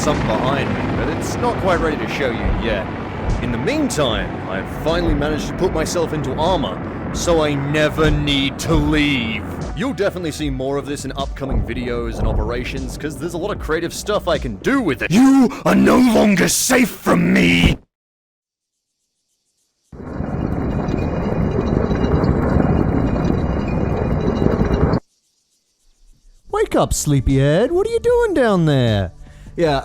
something behind me, but it's not quite ready to show you yet. In the meantime, I've finally managed to put myself into ArmA, so I never need to leave. You'll definitely see more of this in upcoming videos and operations, because there's a lot of creative stuff I can do with it. You are no longer safe from me! Wake up, sleepyhead. What are you doing down there? Yeah,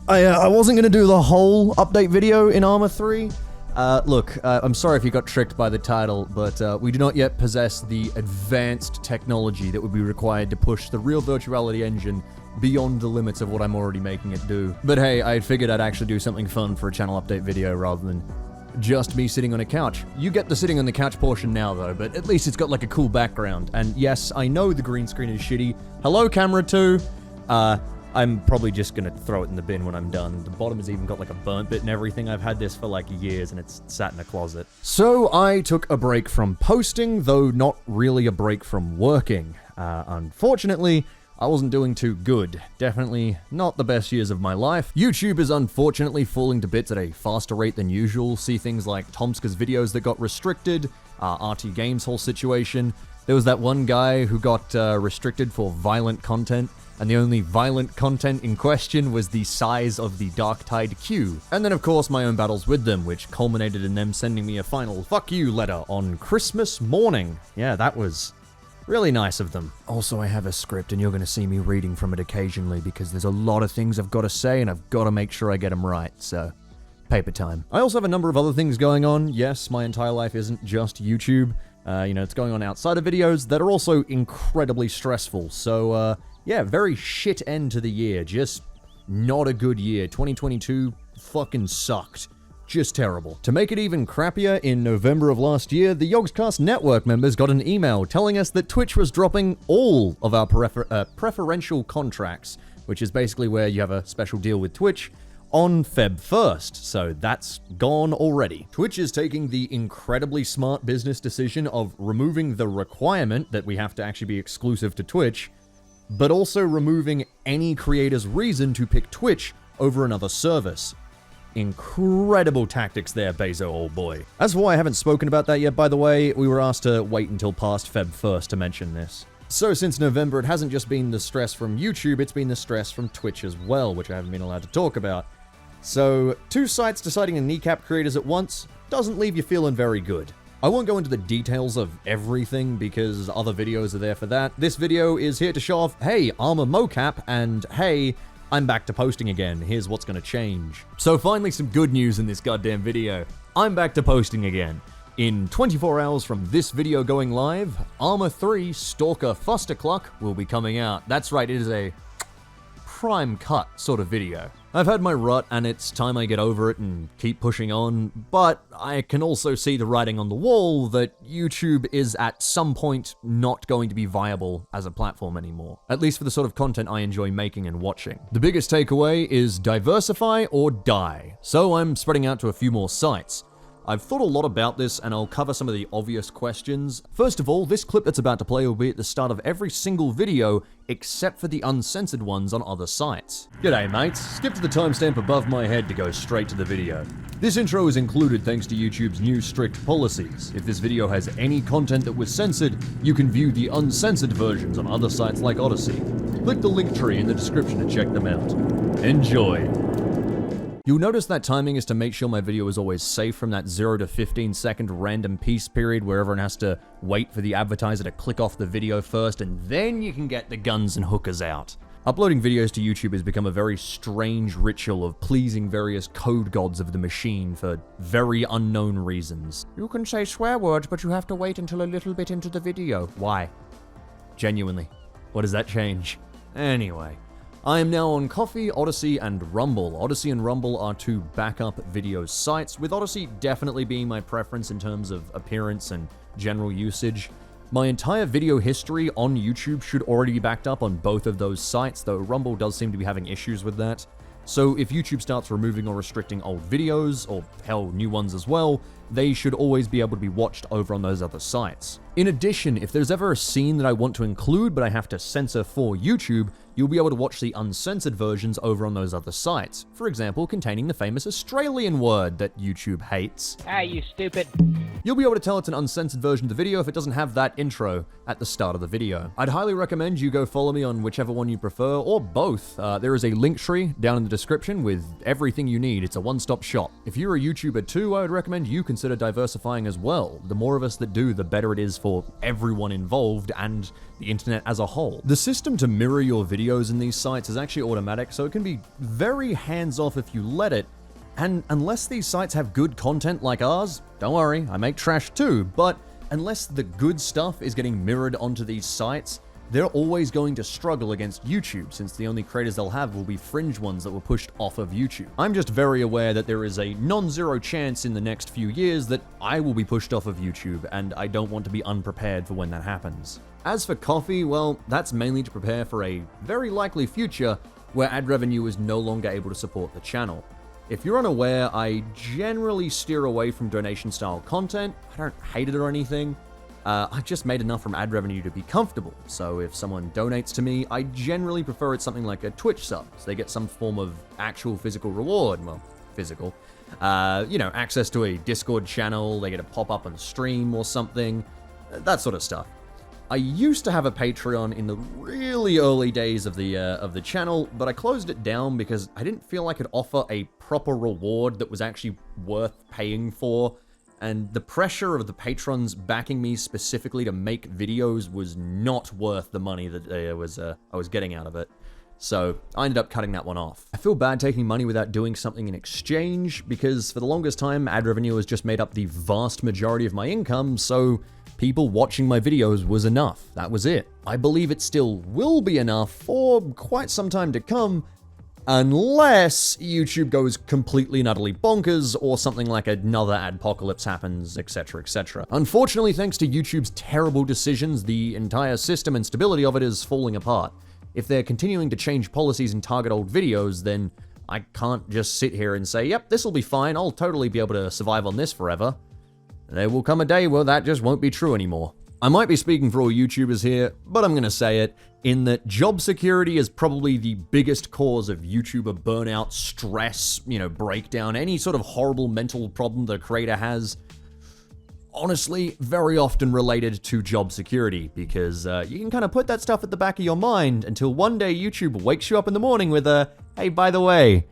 I wasn't gonna do the whole update video in ArmA 3. Look, I'm sorry if you got tricked by the title, but we do not yet possess the advanced technology that would be required to push the real virtuality engine beyond the limits of what I'm already making it do. But hey, I figured I'd actually do something fun for a channel update video rather than just me sitting on a couch. You get the sitting on the couch portion now though, but at least it's got like a cool background. And yes, I know the green screen is shitty. Hello, camera 2. I'm probably just gonna throw it in the bin when I'm done. The bottom has even got like a burnt bit and everything. I've had this for like years and it's sat in a closet. So I took a break from posting, though not really a break from working. Unfortunately, I wasn't doing too good. Definitely not the best years of my life. YouTube is unfortunately falling to bits at a faster rate than usual. See things like Tomska's videos that got restricted, RT Games' whole situation. There was that one guy who got restricted for violent content, and the only violent content in question was the size of the Darktide queue. And then of course my own battles with them, which culminated in them sending me a final fuck you letter on Christmas morning. Yeah, that was really nice of them. Also, I have a script and you're going to see me reading from it occasionally because there's a lot of things I've got to say and I've got to make sure I get them right, so paper time. I also have a number of other things going on. Yes, my entire life isn't just YouTube. It's going on outside of videos that are also incredibly stressful. So, yeah, very shit end to the year. Just not a good year. 2022 fucking sucked. Just terrible. To make it even crappier, in November of last year, the Yogscast network members got an email telling us that Twitch was dropping all of our preferential contracts, which is basically where you have a special deal with Twitch, on Feb 1st, so that's gone already. Twitch is taking the incredibly smart business decision of removing the requirement that we have to actually be exclusive to Twitch, but also removing any creator's reason to pick Twitch over another service. Incredible tactics there, Bezo, old boy. As for why I haven't spoken about that yet, by the way, we were asked to wait until past Feb 1st to mention this. So since November, it hasn't just been the stress from YouTube, it's been the stress from Twitch as well, which I haven't been allowed to talk about. So, 2 sites deciding to kneecap creators at once doesn't leave you feeling very good. I won't go into the details of everything because other videos are there for that. This video is here to show off, hey, ArmA mocap, and hey, I'm back to posting again. Here's what's gonna change. So finally some good news in this goddamn video. I'm back to posting again. In 24 hours from this video going live, ArmA 3 Stalker Fustercluck will be coming out. That's right, it is a prime cut sort of video. I've had my rut and it's time I get over it and keep pushing on, but I can also see the writing on the wall that YouTube is at some point not going to be viable as a platform anymore, at least for the sort of content I enjoy making and watching. The biggest takeaway is diversify or die, so I'm spreading out to a few more sites. I've thought a lot about this and I'll cover some of the obvious questions. First of all, this clip that's about to play will be at the start of every single video except for the uncensored ones on other sites. G'day mates, skip to the timestamp above my head to go straight to the video. This intro is included thanks to YouTube's new strict policies. If this video has any content that was censored, you can view the uncensored versions on other sites like Odyssey. Click the link tree in the description to check them out. Enjoy! You'll notice that timing is to make sure my video is always safe from that 0 to 15 second random peace period where everyone has to wait for the advertiser to click off the video first and then you can get the guns and hookers out. Uploading videos to YouTube has become a very strange ritual of pleasing various code gods of the machine for very unknown reasons. You can say swear words, but you have to wait until a little bit into the video. Why? Genuinely. What does that change? Anyway. I am now on Coffee, Odyssey, and Rumble. Odyssey and Rumble are 2 backup video sites, with Odyssey definitely being my preference in terms of appearance and general usage. My entire video history on YouTube should already be backed up on both of those sites, though Rumble does seem to be having issues with that. So if YouTube starts removing or restricting old videos, or hell, new ones as well, they should always be able to be watched over on those other sites. In addition, if there's ever a scene that I want to include but I have to censor for YouTube, you'll be able to watch the uncensored versions over on those other sites, for example, containing the famous Australian word that YouTube hates. Ah, you stupid. You'll be able to tell it's an uncensored version of the video if it doesn't have that intro at the start of the video. I'd highly recommend you go follow me on whichever one you prefer, or both. There is a link tree down in the description with everything you need. It's a one-stop shop. If you're a YouTuber too, I would recommend you consider diversifying as well. The more of us that do, the better it is for everyone involved and the internet as a whole. The system to mirror your videos in these sites is actually automatic, so it can be very hands-off if you let it. And unless these sites have good content like ours, don't worry, I make trash too, but unless the good stuff is getting mirrored onto these sites, they're always going to struggle against YouTube, since the only creators they'll have will be fringe ones that were pushed off of YouTube. I'm just very aware that there is a non-zero chance in the next few years that I will be pushed off of YouTube, and I don't want to be unprepared for when that happens. As for Coffee, well, that's mainly to prepare for a very likely future where ad revenue is no longer able to support the channel. If you're unaware, I generally steer away from donation-style content. I don't hate it or anything. I've just made enough from ad revenue to be comfortable, so if someone donates to me, I generally prefer it's something like a Twitch sub, so they get some form of actual physical reward. Well, physical. Access to a Discord channel, they get a pop-up on stream or something, that sort of stuff. I used to have a Patreon in the really early days of the channel, but I closed it down because I didn't feel I could offer a proper reward that was actually worth paying for, and the pressure of the patrons backing me specifically to make videos was not worth the money that I was getting out of it. So I ended up cutting that one off. I feel bad taking money without doing something in exchange, because for the longest time, ad revenue has just made up the vast majority of my income, so people watching my videos was enough. That was it. I believe it still will be enough for quite some time to come, unless YouTube goes completely and utterly bonkers, or something like another adpocalypse happens, etc., etc. Unfortunately, thanks to YouTube's terrible decisions, the entire system and stability of it is falling apart. If they're continuing to change policies and target old videos, then I can't just sit here and say, yep, this will be fine, I'll totally be able to survive on this forever. There will come a day where that just won't be true anymore. I might be speaking for all YouTubers here, but I'm gonna say it, in that job security is probably the biggest cause of YouTuber burnout, stress, breakdown, any sort of horrible mental problem the creator has. Honestly, very often related to job security, because you can kind of put that stuff at the back of your mind until one day YouTube wakes you up in the morning with a, hey, by the way,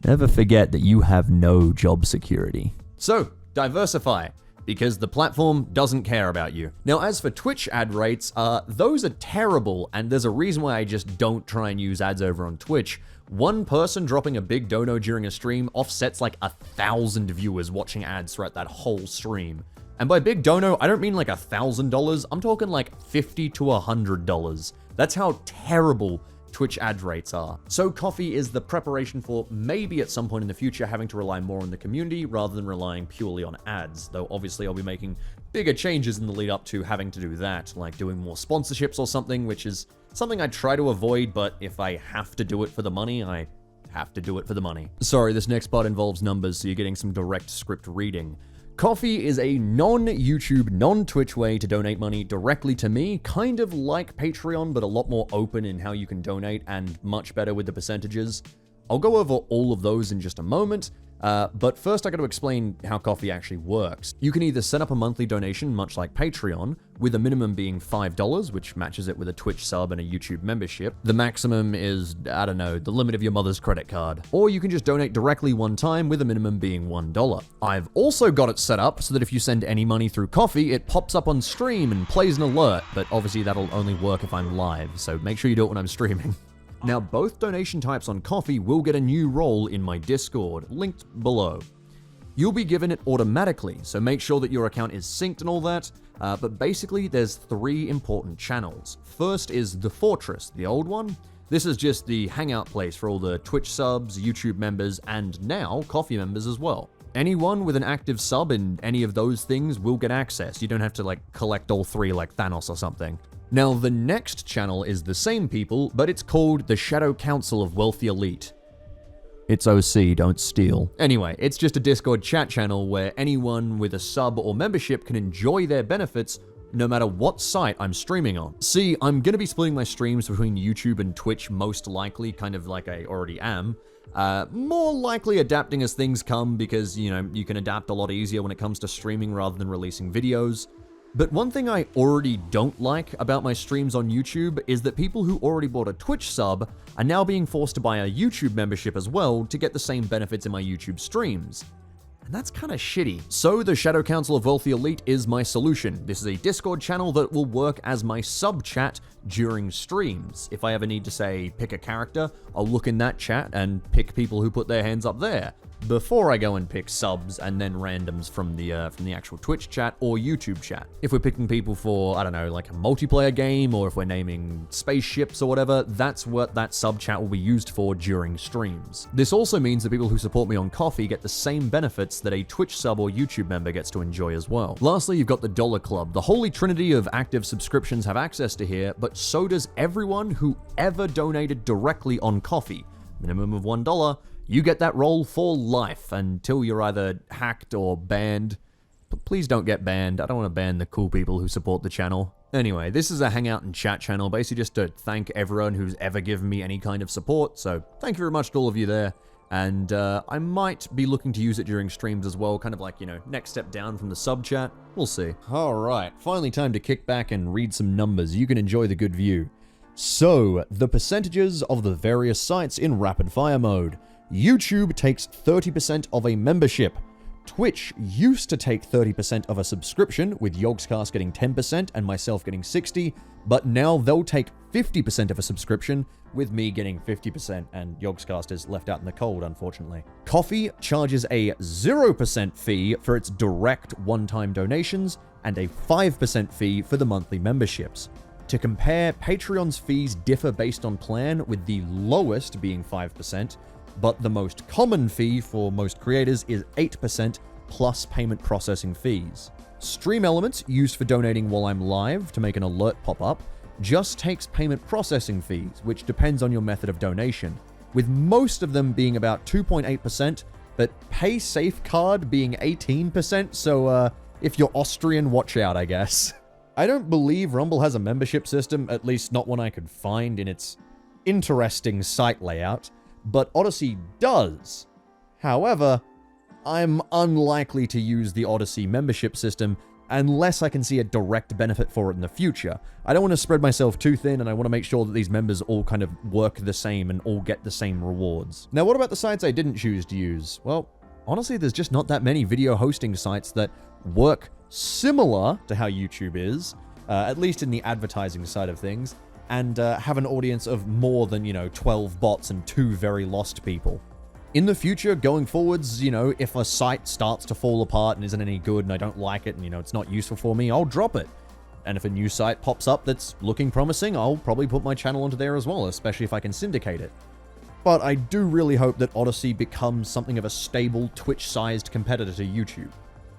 never forget that you have no job security. So, diversify, because the platform doesn't care about you. Now, as for Twitch ad rates, those are terrible, and there's a reason why I just don't try and use ads over on Twitch. One person dropping a big dono during a stream offsets like 1,000 viewers watching ads throughout that whole stream. And by big dono, I don't mean like $1,000, I'm talking like $50 to $100. That's how terrible Twitch ad rates are. So Coffee is the preparation for maybe at some point in the future having to rely more on the community rather than relying purely on ads, though obviously I'll be making bigger changes in the lead up to having to do that, like doing more sponsorships or something, which is something I try to avoid, but if I have to do it for the money, I have to do it for the money. Sorry, this next part involves numbers, so you're getting some direct script reading. Coffee is a non-YouTube, non-Twitch way to donate money directly to me, kind of like Patreon, but a lot more open in how you can donate and much better with the percentages. I'll go over all of those in just a moment, but first I got to explain how Coffee actually works. You can either set up a monthly donation, much like Patreon, with a minimum being $5, which matches it with a Twitch sub and a YouTube membership. The maximum is, I don't know, the limit of your mother's credit card. Or you can just donate directly one time with a minimum being $1. I've also got it set up so that if you send any money through Coffee, it pops up on stream and plays an alert, but obviously that'll only work if I'm live, so make sure you do it when I'm streaming. Now, both donation types on Coffee will get a new role in my Discord, linked below. You'll be given it automatically, so make sure that your account is synced and all that, but basically there's 3 important channels. First is the Fortress, the old one. This is just the hangout place for all the Twitch subs, YouTube members, and now Coffee members as well. Anyone with an active sub in any of those things will get access. You don't have to collect all 3 like Thanos or something. Now, the next channel is the same people, but it's called the Shadow Council of Wealthy Elite. It's OC, don't steal. Anyway, it's just a Discord chat channel where anyone with a sub or membership can enjoy their benefits no matter what site I'm streaming on. See, I'm gonna be splitting my streams between YouTube and Twitch most likely, kind of like I already am. More likely adapting as things come because, you know, you can adapt a lot easier when it comes to streaming rather than releasing videos. But one thing I already don't like about my streams on YouTube is that people who already bought a Twitch sub are now being forced to buy a YouTube membership as well to get the same benefits in my YouTube streams. And that's kind of shitty. So the Shadow Council of Wealthy Elite is my solution. This is a Discord channel that will work as my sub chat during streams. If I ever need to, say, pick a character, I'll look in that chat and pick people who put their hands up there before I go and pick subs and then randoms from the actual Twitch chat or YouTube chat. If we're picking people for, I don't know, like a multiplayer game, or if we're naming spaceships or whatever, that's what that sub chat will be used for during streams. This also means that people who support me on Ko-fi get the same benefits that a Twitch sub or YouTube member gets to enjoy as well. Lastly, you've got the Dollar Club. The holy trinity of active subscriptions have access to here, but so does everyone who ever donated directly on Ko-fi. Minimum of $1. You get that role for life until you're either hacked or banned. But please don't get banned. I don't want to ban the cool people who support the channel. Anyway, this is a hangout and chat channel, basically just to thank everyone who's ever given me any kind of support. So thank you very much to all of you there. And I might be looking to use it during streams as well, kind of like, you know, next step down from the sub chat. We'll see. All right, finally time to kick back and read some numbers. You can enjoy the good view. So, the percentages of the various sites in rapid fire mode. YouTube takes 30% of a membership. Twitch used to take 30% of a subscription, with Yogscast getting 10% and myself getting 60%, but now they'll take 50% of a subscription, with me getting 50%, and Yogscast is left out in the cold, unfortunately. Ko-fi charges a 0% fee for its direct one-time donations, and a 5% fee for the monthly memberships. To compare, Patreon's fees differ based on plan, with the lowest being 5%, but the most common fee for most creators is 8% plus payment processing fees. Stream Elements, used for donating while I'm live to make an alert pop up, just takes payment processing fees, which depends on your method of donation, with most of them being about 2.8%, but Pay Safe Card being 18%, so if you're Austrian, watch out, I guess. I don't believe Rumble has a membership system, at least not one I could find in its interesting site layout, but Odyssey does. However, I'm unlikely to use the Odyssey membership system unless I can see a direct benefit for it in the future. I don't want to spread myself too thin, and I want to make sure that these members all kind of work the same and all get the same rewards. Now, what about the sites I didn't choose to use? Well, honestly, there's just not that many video hosting sites that work similar to how YouTube is, at least in the advertising side of things, and have an audience of more than, 12 bots and 2 very lost people. In the future, going forwards, if a site starts to fall apart and isn't any good and I don't like it and, it's not useful for me, I'll drop it. And if a new site pops up that's looking promising, I'll probably put my channel onto there as well, especially if I can syndicate it. But I do really hope that Odyssey becomes something of a stable, Twitch-sized competitor to YouTube.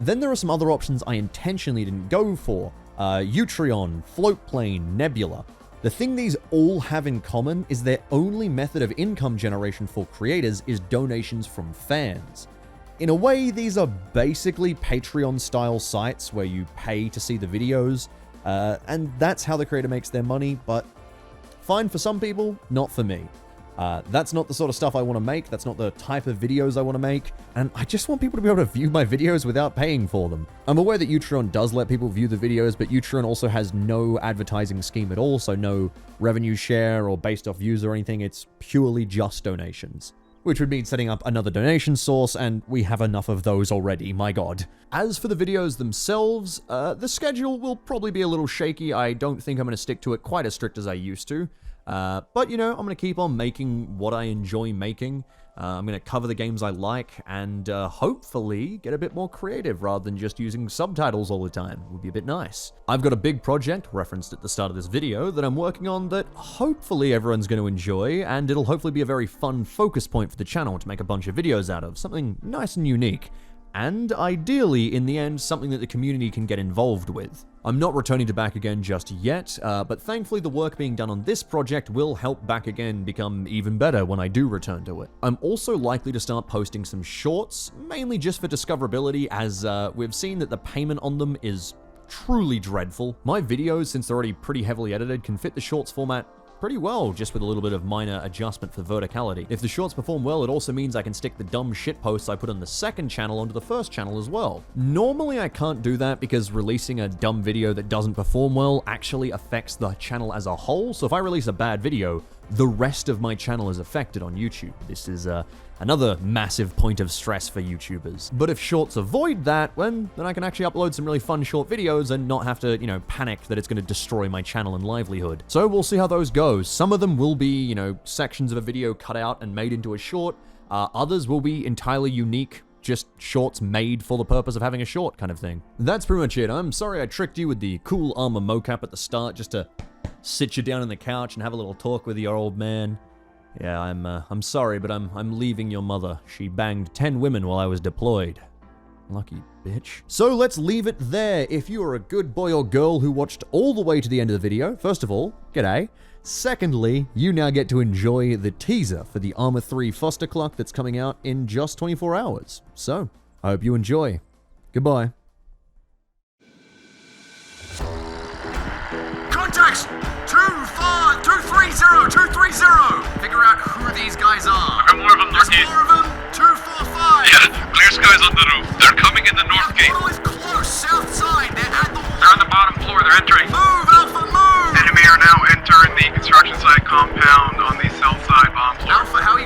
Then there are some other options I intentionally didn't go for. Utreon, Floatplane, Nebula. The thing these all have in common is their only method of income generation for creators is donations from fans. In a way, these are basically Patreon-style sites where you pay to see the videos, and that's how the creator makes their money, but fine for some people, not for me. That's not the sort of stuff I want to make, that's not the type of videos I want to make, and I just want people to be able to view my videos without paying for them. I'm aware that Utreon does let people view the videos, but Utreon also has no advertising scheme at all, so no revenue share or based off views or anything, it's purely just donations. Which would mean setting up another donation source, and we have enough of those already, my god. As for the videos themselves, the schedule will probably be a little shaky. I don't think I'm going to stick to it quite as strict as I used to. But, I'm going to keep on making what I enjoy making. I'm going to cover the games I like and hopefully get a bit more creative rather than just using subtitles all the time. It would be a bit nice. I've got a big project, referenced at the start of this video, that I'm working on that hopefully everyone's going to enjoy, and it'll hopefully be a very fun focus point for the channel to make a bunch of videos out of, something nice and unique. And ideally, in the end, something that the community can get involved with. I'm not returning to Back Again just yet, but thankfully the work being done on this project will help Back Again become even better when I do return to it. I'm also likely to start posting some shorts, mainly just for discoverability, as we've seen that the payment on them is truly dreadful. My videos, since they're already pretty heavily edited, can fit the shorts format pretty well, just with a little bit of minor adjustment for verticality. If the shorts perform well, it also means I can stick the dumb shit posts I put on the second channel onto the first channel as well. Normally I can't do that because releasing a dumb video that doesn't perform well actually affects the channel as a whole, so if I release a bad video, the rest of my channel is affected on YouTube. This is another massive point of stress for YouTubers. But if shorts avoid that, then I can actually upload some really fun short videos and not have to, panic that it's going to destroy my channel and livelihood. So we'll see how those go. Some of them will be, sections of a video cut out and made into a short. Others will be entirely unique, just shorts made for the purpose of having a short kind of thing. That's pretty much it. I'm sorry I tricked you with the cool ArmA mocap at the start just to sit you down on the couch and have a little talk with your old man. Yeah, I'm sorry, but I'm leaving your mother. She banged 10 women while I was deployed. Lucky bitch. So let's leave it there. If you are a good boy or girl who watched all the way to the end of the video, first of all, g'day. Secondly, you now get to enjoy the teaser for the ArmA 3 foster clock that's coming out in just 24 hours. So, I hope you enjoy. Goodbye. Contacts! 230! Figure out who these guys are. There are more of them, There's Northgate. more of them? 245! Yeah, clear skies on the roof. They're coming in the north gate. Portal is close, south side. They're at the wall. They're on the bottom floor. They're entering. Move, Alpha, move! Enemy are now entering the construction site compound on the south side bomb floor. Alpha, how are you